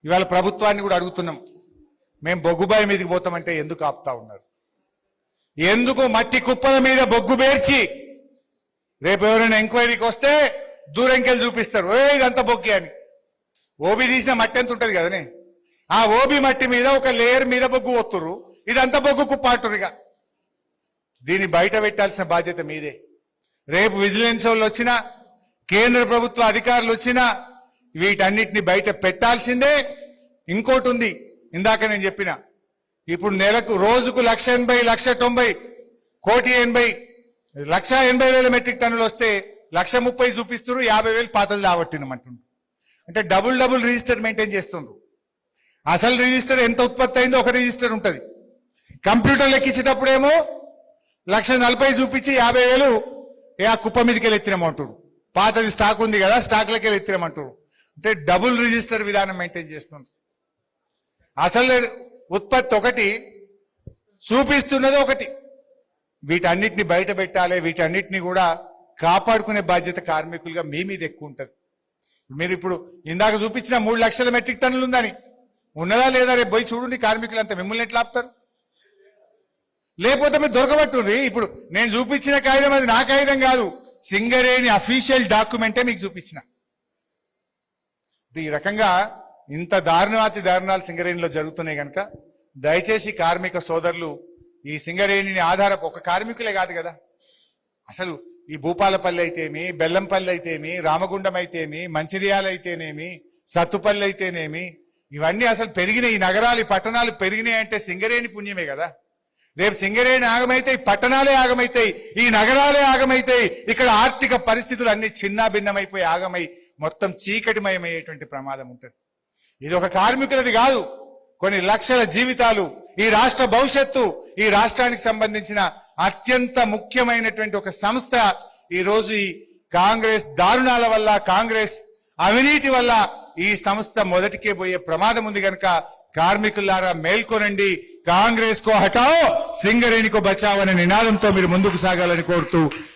ఇవాళ ప్రభుత్వాన్ని కూడా అడుగుతున్నాం, మేము బొగ్గుబాయి మీదకి పోతామంటే ఎందుకు ఆపుతా ఉన్నారు? ఎందుకు మట్టి కుప్పల మీద బొగ్గు పేర్చి రేపు ఎవరైనా ఎంక్వైరీకి వస్తే దూరంకెళ్ళి చూపిస్తారు, ఇదంతా బొగ్గే అని. ఓబీ తీసిన మట్టి ఎంత ఉంటుంది కదనే, ఆ ఓబీ మట్టి మీద ఒక లేయర్ మీద బొగ్గు పోతుర్రు, ఇదంతా బొగ్గు కుప్ప అంటుర్రుగా. దీన్ని బయట పెట్టాల్సిన బాధ్యత మీదే. రేపు విజిలెన్స్ వాళ్ళు వచ్చినా, కేంద్ర ప్రభుత్వ అధికారులు వచ్చినా వీటన్నిటిని బయట పెట్టాల్సిందే. ఇంకోటి ఉంది, ఇందాక నేను చెప్పిన, ఇప్పుడు నెలకు రోజుకు 1,80,000, 1,90,000, 1,80,000, 1,80,000 మెట్రిక్ టన్నులు వస్తే 1,30,000 చూపిస్తున్నారు, 50,000 పాతలు రాబట్టినమంటుండ్రు. అంటే డబుల్ రిజిస్టర్ మెయింటైన్ చేస్తుండ్రు. అసలు రిజిస్టర్ ఎంత ఉత్పత్తి అయిందో ఒక రిజిస్టర్ ఉంటుంది. కంప్యూటర్ లెక్కించేటప్పుడేమో 1,40,000 చూపించి 50,000 ఆ కుప్ప మీదకి వెళ్ళి ఎత్తినమంటారు. పాతది స్టాక్ ఉంది కదా, స్టాక్లకి వెళ్ళి ఎత్తినమంటారు. అంటే డబుల్ రిజిస్టర్ విధానం మెయింటైన్ చేస్తుంది. అసలు ఉత్పత్తి ఒకటి, చూపిస్తున్నది ఒకటి. వీటన్నిటిని బయట పెట్టాలి. వీటన్నిటిని కూడా కాపాడుకునే బాధ్యత కార్మికులుగా మీ మీద ఎక్కువ ఉంటుంది. మీరు ఇప్పుడు ఇందాక చూపించిన 3 లక్షల మెట్రిక్ టన్నులు ఉందని, ఉన్నదా లేదా రేపు పోయి చూడండి. కార్మికులంతా మిమ్మల్ని ఎట్లా ఆపుతారు? లేకపోతే మీరు దొరకబట్టుండ్రి. ఇప్పుడు నేను చూపించిన కాగితం అది నా కాగితం కాదు, సింగరేణి అఫీషియల్ డాక్యుమెంటే మీకు చూపించిన. ఈ రకంగా ఇంత దారుణాతి దారుణాలు సింగరేణిలో జరుగుతున్నాయి కనుక దయచేసి కార్మిక సోదరులు ఈ సింగరేణిని ఒక కార్మికులే కాదు కదా, అసలు ఈ భూపాలపల్లి అయితేమి, బెల్లంపల్లి అయితేమి, రామగుండం అయితేమి, మంచిర్యాల అయితేనేమి, సత్తుపల్లి అయితేనేమి, ఇవన్నీ అసలు పెరిగినాయి. ఈ నగరాలు, ఈ పట్టణాలు పెరిగినాయి అంటే సింగరేణి పుణ్యమే కదా. రేపు సింగరేణి ఆగమైతాయి, పట్టణాలే ఆగమైతాయి, ఈ నగరాలే ఆగమైతాయి. ఇక్కడ ఆర్థిక పరిస్థితులు అన్ని చిన్నా భిన్నమైపోయి ఆగమై మొత్తం చీకటిమయమయ్యేటువంటి ప్రమాదం ఉంటుంది. ఇది ఒక కార్మికులది కాదు, కొన్ని లక్షల జీవితాలు, ఈ రాష్ట్ర భవిష్యత్తు, ఈ రాష్ట్రానికి సంబంధించిన అత్యంత ముఖ్యమైనటువంటి ఒక సంస్థ ఈ రోజు ఈ కాంగ్రెస్ దారుణాల వల్ల, కాంగ్రెస్ అవినీతి వల్ల ఈ సంస్థ మొదటికే పోయే ప్రమాదం ఉంది కనుక కార్మికులారా మేల్కొనండి. కాంగ్రెస్ కో హటాओ, సింగరేణి కో బచాओ అనే నినాదంతో మీరు ముందుకు సాగాలని కోరుతూ